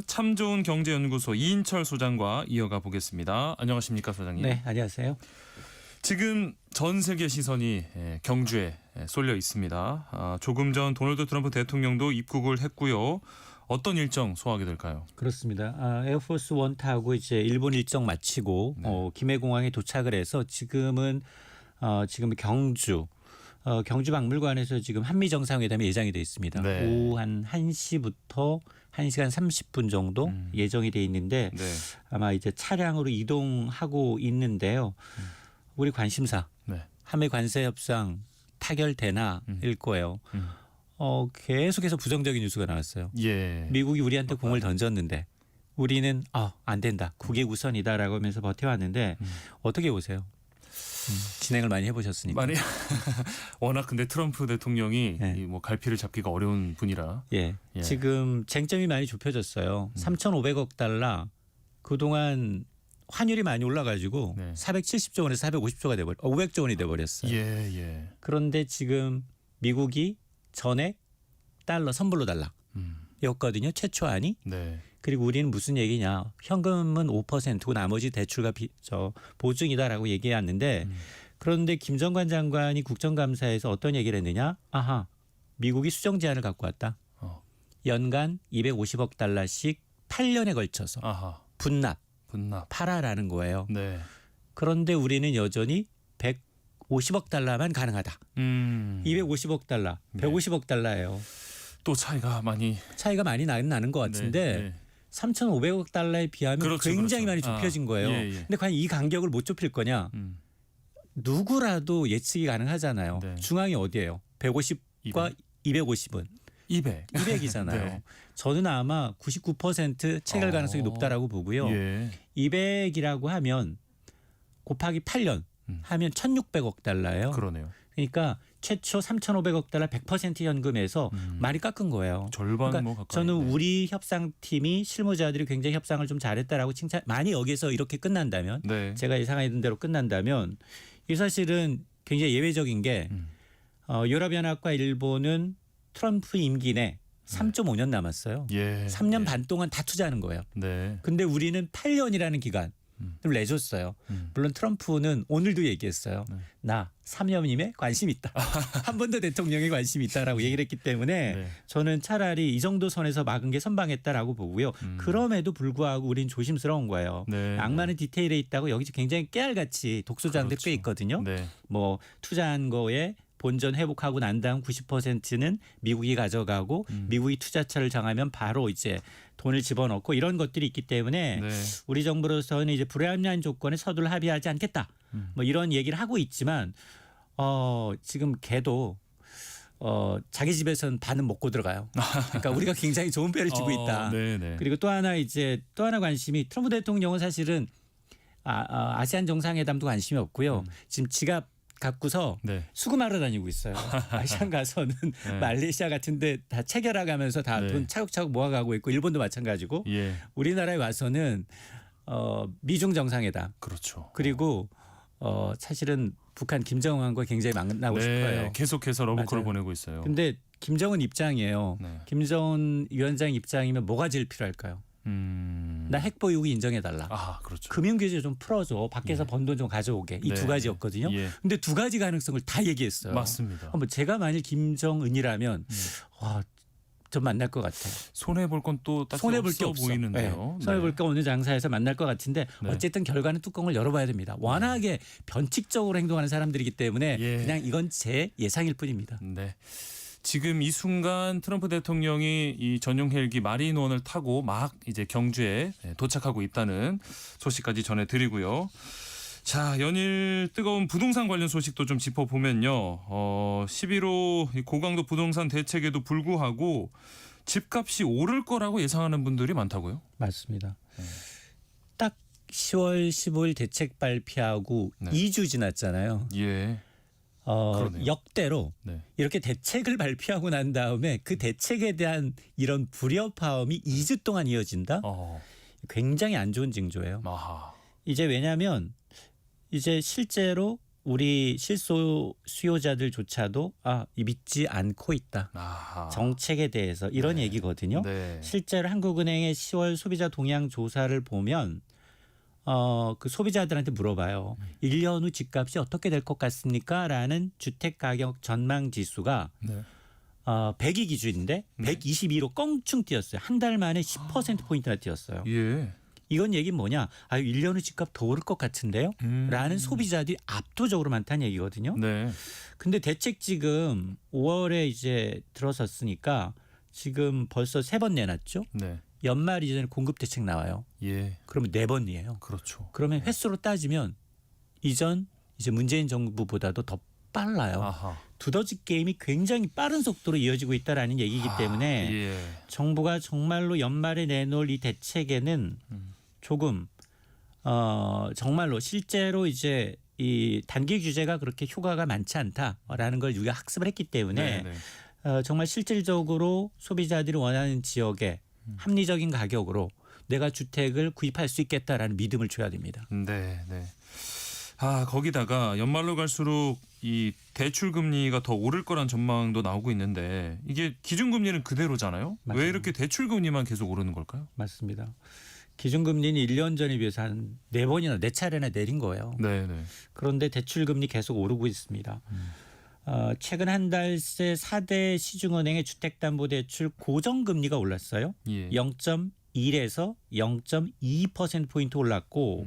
참 좋은 경제연구소 이인철 소장과 이어가 보겠습니다. 안녕하십니까, 소장님? 네, 안녕하세요. 지금 전 세계 시선이 경주에 쏠려 있습니다. 조금 전 도널드 트럼프 대통령도 입국을 했고요. 어떤 일정 소화하게 될까요? 그렇습니다. 에어포스 원 타고 이제 일본 일정 마치고 네. 김해공항에 도착을 해서 지금 경주 박물관에서 지금 한미 정상회담이 예정이 되어 있습니다. 네. 오후 한 1시부터 1시간 30분 정도 예정이 되어 있는데 네. 아마 이제 차량으로 이동하고 있는데요. 우리 관심사 네. 한미 관세 협상 타결되나일 거예요. 계속해서 부정적인 뉴스가 나왔어요. 예. 미국이 우리한테 공을 던졌는데 우리는 안 된다. 국익 우선이다라고 하면서 버텨왔는데 어떻게 보세요? 진행을 많이 해보셨으니까. 많이 워낙 근데 트럼프 대통령이 네. 이 뭐 갈피를 잡기가 어려운 분이라. 예. 예. 지금 쟁점이 많이 좁혀졌어요. 3,500억 달러 그동안 환율이 많이 올라가지고 네. 470조 원에서 450조가 돼버려 500조 원이 돼버렸어요. 예. 그런데 지금 미국이 전액 달러 선불로 달라였거든요. 최초안이. 네. 그리고 우리는 무슨 얘기냐. 현금은 5%고 나머지 대출과 보증이다라고 얘기했는데 그런데 김정관 장관이 국정감사에서 어떤 얘기를 했느냐. 미국이 수정 제안을 갖고 왔다. 연간 250억 달러씩 8년에 걸쳐서 아하. 분납. 팔아라는 거예요. 네. 그런데 우리는 여전히 150억 달러만 가능하다. 250억 달러, 네. 150억 달러예요. 또 차이가 많이 나는 것 같은데 네. 3,500억 달러에 비하면 그렇죠, 굉장히 그렇죠. 많이 좁혀진 거예요. 예. 근데 과연 이 간격을 못 좁힐 거냐? 누구라도 예측이 가능하잖아요. 네. 중앙이 어디예요? 150과 250은 200이잖아요. 네. 저는 아마 99% 체결 가능성이 높다라고 보고요. 예. 200이라고 하면 곱하기 8년 하면 1,600억 달러예요. 그러네요. 그러니까 최초 3,500억 달러 100% 현금에서 많이 깎은 거예요. 절반 그러니까 뭐 가까이. 저는 네. 우리 협상팀이 실무자들이 굉장히 협상을 좀 잘했다라고 칭찬 많이 여기서 이렇게 끝난다면 네. 제가 예상하던 대로 끝난다면 이 사실은 굉장히 예외적인 게 유럽연합과 일본은 트럼프 임기 내 3.5년 남았어요. 예. 3년 반 동안 다 투자하는 거예요. 네. 근데 우리는 8년이라는 기간을 내줬어요. 물론 트럼프는 오늘도 얘기했어요. 나 3년임에 관심 있다. 한 번 더 대통령에 관심 있다라고 얘기를 했기 때문에 네. 저는 차라리 이 정도 선에서 막은 게 선방했다라고 보고요. 그럼에도 불구하고 우린 조심스러운 거예요. 네. 악마는 디테일에 있다고 여기 굉장히 깨알같이 독소자들 그렇죠. 꽤 있거든요. 네. 뭐 투자한 거에 본전 회복하고 난 다음 90%는 미국이 가져가고 미국이 투자처를 정하면 바로 이제 돈을 집어넣고 이런 것들이 있기 때문에 네. 우리 정부로서는 이제 불합리한 조건에 서둘러 합의하지 않겠다. 뭐 이런 얘기를 하고 있지만 지금 걔도 자기 집에선 반은 먹고 들어가요. 그러니까 우리가 굉장히 좋은 배를 쥐고 있다. 네네. 그리고 또 하나 관심이 트럼프 대통령은 사실은 아세안 정상회담도 관심이 없고요. 지금 지갑 갖고서 네. 수금하러 다니고 있어요. 아시안 가서는 말레이시아 같은데 다 체결해가면서 다 네. 돈 차곡차곡 모아가고 있고 일본도 마찬가지고 예. 우리나라에 와서는 미중 정상회담 그렇죠. 그리고 사실은 북한 김정은과 굉장히 만나고 네. 싶어요. 계속해서 러브콜을 맞아요. 보내고 있어요. 근데 김정은 입장이에요. 네. 김정은 위원장 입장이면 뭐가 제일 필요할까요? 나 핵 보유국 인정해달라. 그렇죠. 금융규제 좀 풀어줘. 밖에서 번 돈 좀 가져오게. 이 네. 두 가지였거든요. 예. 근데 두 가지 가능성을 다 얘기했어요. 맞습니다. 한번 제가 만일 김정은이라면 좀 만날 것 같아요. 손해 볼 건 또 딱히 손해 볼 게 없어 없어. 보이는데요. 네. 손해 볼 게 오늘 장사에서 만날 것 같은데 네. 어쨌든 결과는 뚜껑을 열어봐야 됩니다. 워낙에 변칙적으로 행동하는 사람들이기 때문에 예. 그냥 이건 제 예상일 뿐입니다. 네. 지금 이 순간 트럼프 대통령이 이 전용 헬기 마린원을 타고 막 이제 경주에 도착하고 있다는 소식까지 전해드리고요. 자, 연일 뜨거운 부동산 관련 소식도 좀 짚어보면요. 11호 고강도 부동산 대책에도 불구하고 집값이 오를 거라고 예상하는 분들이 많다고요? 맞습니다. 딱 10월 15일 대책 발표하고 네. 2주 지났잖아요. 예. 그러네요. 역대로 네. 이렇게 대책을 발표하고 난 다음에 그 대책에 대한 이런 불협화음이 2주 동안 이어진다? 굉장히 안 좋은 징조예요. 아하. 이제 왜냐하면 이제 실제로 우리 실수요자들조차도 믿지 않고 있다. 아하. 정책에 대해서 이런 네. 얘기거든요. 네. 실제로 한국은행의 10월 소비자 동향 조사를 보면 그 소비자들한테 물어봐요. 1년 후 집값이 어떻게 될 것 같습니까? 라는 주택가격 전망 지수가 네. 100이 기준인데 네. 122로 껑충 뛰었어요. 한 달 만에 10%포인트나 뛰었어요. 예. 이건 얘기는 뭐냐? 1년 후 집값 더 오를 것 같은데요? 라는 소비자들이 압도적으로 많다는 얘기거든요. 네. 근데 대책 지금 5월에 이제 들어섰으니까 지금 벌써 3번 내놨죠. 네. 연말 이전에 공급 대책 나와요. 예. 그러면 4번이에요. 그렇죠. 그러면 횟수로 따지면 이제 문재인 정부보다도 더 빨라요. 아하. 두더지 게임이 굉장히 빠른 속도로 이어지고 있다라는 얘기이기 때문에 예. 정부가 정말로 연말에 내놓을 이 대책에는 조금 정말로 실제로 이제 이 단기 규제가 그렇게 효과가 많지 않다라는 걸 우리가 학습을 했기 때문에 네. 정말 실질적으로 소비자들이 원하는 지역에 합리적인 가격으로 내가 주택을 구입할 수 있겠다라는 믿음을 줘야 됩니다. 네. 네. 거기다가 연말로 갈수록 이 대출 금리가 더 오를 거란 전망도 나오고 있는데 이게 기준금리는 그대로잖아요. 맞아요. 왜 이렇게 대출 금리만 계속 오르는 걸까요? 맞습니다. 기준금리는 1년 전에 비해서 한 4번이나 4차례나 내린 거예요. 네, 네. 그런데 대출금리 계속 오르고 있습니다. 최근 한 달 새 4대 시중은행의 주택담보대출 고정금리가 올랐어요. 예. 0.1에서 0.2%포인트 올랐고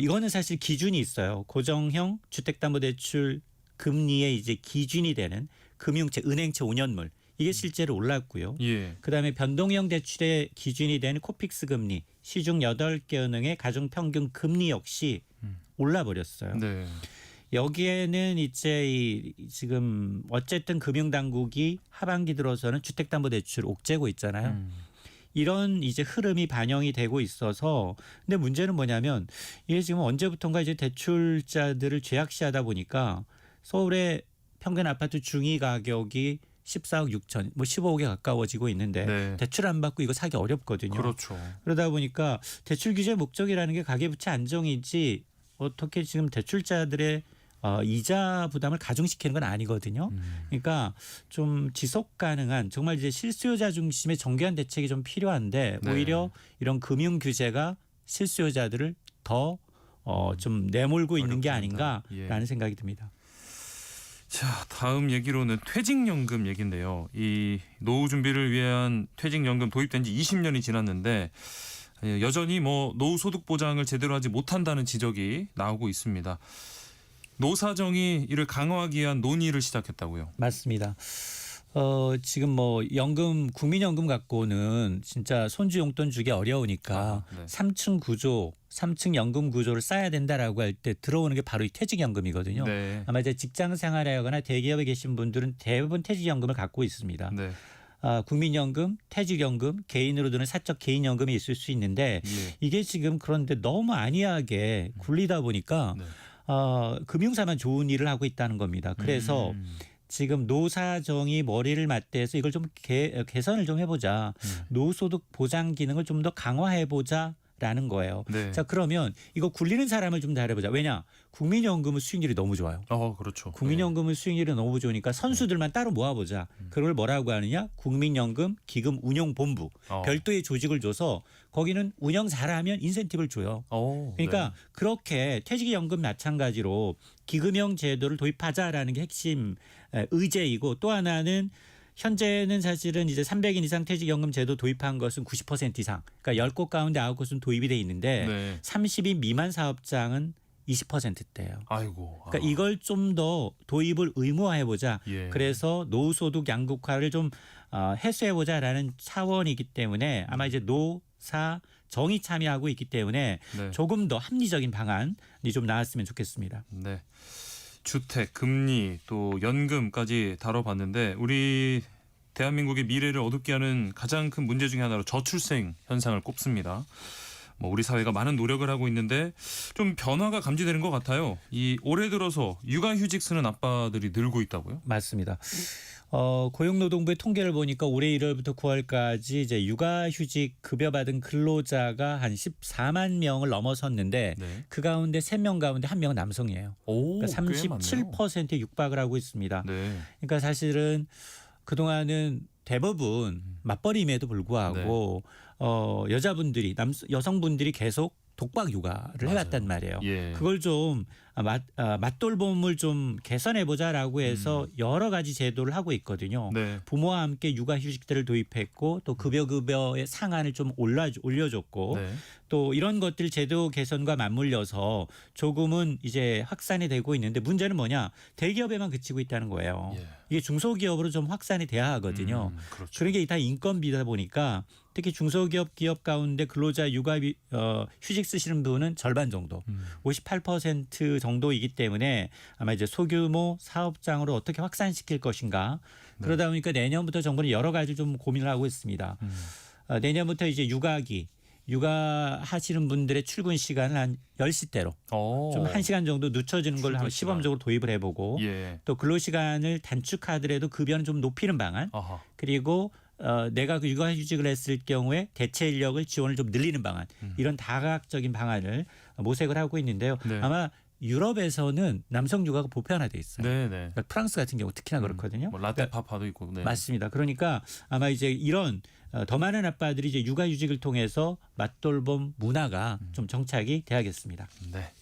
이거는 사실 기준이 있어요. 고정형 주택담보대출 금리의 이제 기준이 되는 금융채, 은행채 5년물 이게 실제로 올랐고요. 예. 그다음에 변동형 대출의 기준이 되는 코픽스 금리, 시중 8개 은행의 가중 평균 금리 역시 올라버렸어요. 네. 여기에는 이제 지금 어쨌든 금융당국이 하반기 들어서는 주택담보대출 옥죄고 있잖아요. 이런 이제 흐름이 반영이 되고 있어서 근데 문제는 뭐냐면 이게 지금 언제부턴가 이제 대출자들을 죄악시하다 보니까 서울의 평균 아파트 중위 가격이 14억 6천, 15억에 가까워지고 있는데 네. 대출 안 받고 이거 사기 어렵거든요. 그렇죠. 그러다 보니까 대출 규제 목적이라는 게 가계부채 안정이지 어떻게 지금 대출자들의 이자 부담을 가중시키는 건 아니거든요. 그러니까 좀 지속 가능한 정말 이제 실수요자 중심의 정교한 대책이 좀 필요한데 네. 오히려 이런 금융 규제가 실수요자들을 더 좀 내몰고 있는 게 어렵게 한다. 아닌가라는 예. 생각이 듭니다. 자, 다음 얘기로는 퇴직연금 얘기인데요. 이 노후 준비를 위한 퇴직연금 도입된 지 20년이 지났는데 여전히 노후 소득 보장을 제대로 하지 못한다는 지적이 나오고 있습니다. 노사정이 이를 강화하기 위한 논의를 시작했다고요. 맞습니다. 지금 연금 국민연금 갖고는 진짜 손주 용돈 주기 어려우니까 네. 3층 구조, 3층 연금 구조를 쌓아야 된다라고 할 때 들어오는 게 바로 이 퇴직연금이거든요. 네. 아마 이제 직장 생활하거나 대기업에 계신 분들은 대부분 퇴직연금을 갖고 있습니다. 네. 국민연금, 퇴직연금, 개인으로 드는 사적 개인연금이 있을 수 있는데 예. 이게 지금 그런데 너무 안이하게 굴리다 보니까 네. 금융사만 좋은 일을 하고 있다는 겁니다. 그래서 지금 노사정이 머리를 맞대서 이걸 좀 개선을 좀 해보자. 노후소득 보장 기능을 좀 더 강화해보자라는 거예요. 네. 자 그러면 이거 굴리는 사람을 좀 잘해보자. 왜냐? 국민연금은 수익률이 너무 좋아요. 그렇죠. 국민연금은 수익률이 너무 좋으니까 선수들만 따로 모아보자. 그걸 뭐라고 하느냐? 국민연금 기금 운용본부. 별도의 조직을 줘서 거기는 운영 잘하면 인센티브를 줘요. 그러니까 그렇게 퇴직연금 마찬가지로 기금형 제도를 도입하자라는 게 핵심 의제이고 또 하나는 현재는 사실은 이제 300인 이상 퇴직연금 제도 도입한 것은 90% 이상. 그러니까 10곳 가운데 9곳은 도입이 돼 있는데 네. 30인 미만 사업장은 20%대예요. 아이고. 그러니까 이걸 좀 더 도입을 의무화해보자. 예. 그래서 노후소득 양극화를 좀 해소해보자라는 차원이기 때문에 아마 이제 노사 정이 참여하고 있기 때문에 네. 조금 더 합리적인 방안이 좀 나왔으면 좋겠습니다. 네. 주택, 금리, 또 연금까지 다뤄봤는데 우리 대한민국의 미래를 어둡게 하는 가장 큰 문제 중에 하나로 저출생 현상을 꼽습니다. 뭐 우리 사회가 많은 노력을 하고 있는데 좀 변화가 감지되는 것 같아요. 이 올해 들어서 육아휴직 쓰는 아빠들이 늘고 있다고요? 맞습니다. 고용노동부의 통계를 보니까 올해 1월부터 9월까지 이제 육아휴직 급여받은 근로자가 한 14만 명을 넘어섰는데 네. 그 가운데 3명 가운데 1명은 남성이에요. 오, 그러니까 꽤 많네요. 37%에 육박을 하고 있습니다. 네. 그러니까 사실은 그동안은 대부분 맞벌이임에도 불구하고 여자분들이 여성분들이 계속 독박 육아를 해왔단 말이에요. 예. 그걸 좀 맞돌봄을 좀 개선해보자라고 해서 여러 가지 제도를 하고 있거든요. 네. 부모와 함께 육아휴직들을 도입했고 또 급여의 상한을 좀 올려줬고 네. 또 이런 것들 제도 개선과 맞물려서 조금은 이제 확산이 되고 있는데 문제는 뭐냐? 대기업에만 그치고 있다는 거예요. 예. 이게 중소기업으로 좀 확산이 돼야 하거든요. 그렇죠. 그런 게 다 인건비다 보니까 특히 중소기업 기업 가운데 근로자 휴직 쓰시는 분은 절반 정도 58% 정도이기 때문에 아마 이제 소규모 사업장으로 어떻게 확산시킬 것인가 그러다 보니까 내년부터 정부는 여러 가지 좀 고민을 하고 있습니다. 내년부터 이제 육아하시는 분들의 출근 시간을 한 10시대로 좀 1시간 정도 늦춰지는 걸 한번 시범적으로 도입을 해보고 예. 또 근로시간을 단축하더라도 급여는 좀 높이는 방안 아하. 그리고 내가 그 육아휴직을 했을 경우에 대체 인력을 지원을 좀 늘리는 방안 이런 다각적인 방안을 모색을 하고 있는데요. 네. 아마 유럽에서는 남성 육아가 보편화돼 있어요. 네, 네. 그러니까 프랑스 같은 경우 특히나 그렇거든요. 뭐 라떼 파파도 있고. 네. 맞습니다. 그러니까 아마 이제 이런 더 많은 아빠들이 이제 육아휴직을 통해서 맞돌봄 문화가 좀 정착이 돼야겠습니다. 네.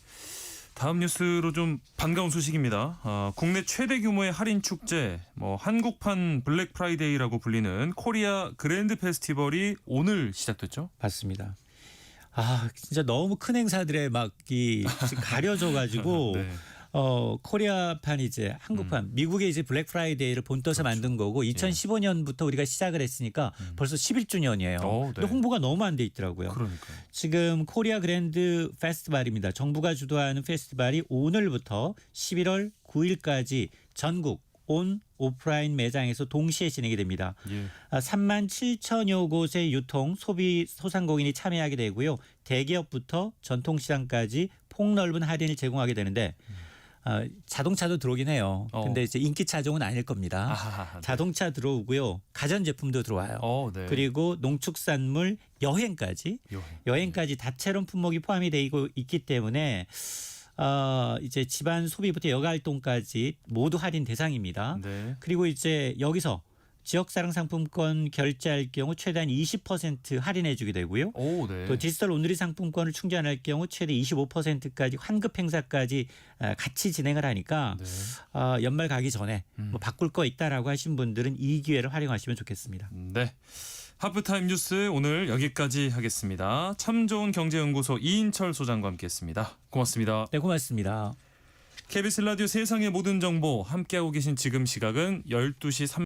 다음 뉴스로 좀 반가운 소식입니다. 국내 최대 규모의 할인 축제, 뭐 한국판 블랙 프라이데이라고 불리는 코리아 그랜드 페스티벌이 오늘 시작됐죠? 맞습니다. 진짜 너무 큰 행사들에 가려져 가지고 네. 코리아판 이제 한국판 미국의 이제 블랙 프라이데이를 본떠서 만든 거고 2015년부터 우리가 시작을 했으니까 벌써 11주년이에요. 네. 근데 홍보가 너무 안 돼 있더라고요. 그러니까요. 지금 코리아 그랜드 페스티벌입니다. 정부가 주도하는 페스티벌이 오늘부터 11월 9일까지 전국 온 오프라인 매장에서 동시에 진행이 됩니다. 예. 3만 7천여 곳의 유통, 소비 소상공인이 참여하게 되고요. 대기업부터 전통시장까지 폭넓은 할인을 제공하게 되는데 자동차도 들어오긴 해요. 근데 이제 인기 차종은 아닐 겁니다. 아하하, 네. 자동차 들어오고요. 가전제품도 들어와요. 네. 그리고 농축산물, 여행까지 여행까지 다채로운 품목이 포함이 되고 있기 때문에 이제 집안 소비부터 여가활동까지 모두 할인 대상입니다. 네. 그리고 이제 여기서 지역사랑 상품권 결제할 경우 최대한 20% 할인해 주게 되고요. 네. 또 디지털 온누리 상품권을 충전할 경우 최대 25%까지 환급 행사까지 같이 진행을 하니까 네. 연말 가기 전에 뭐 바꿀 거 있다라고 하신 분들은 이 기회를 활용하시면 좋겠습니다. 네. 하프타임 뉴스 오늘 여기까지 하겠습니다. 참 좋은 경제연구소 이인철 소장과 함께했습니다. 고맙습니다. 네, 고맙습니다. KBS 라디오 세상의 모든 정보 함께하고 계신 지금 시각은 12시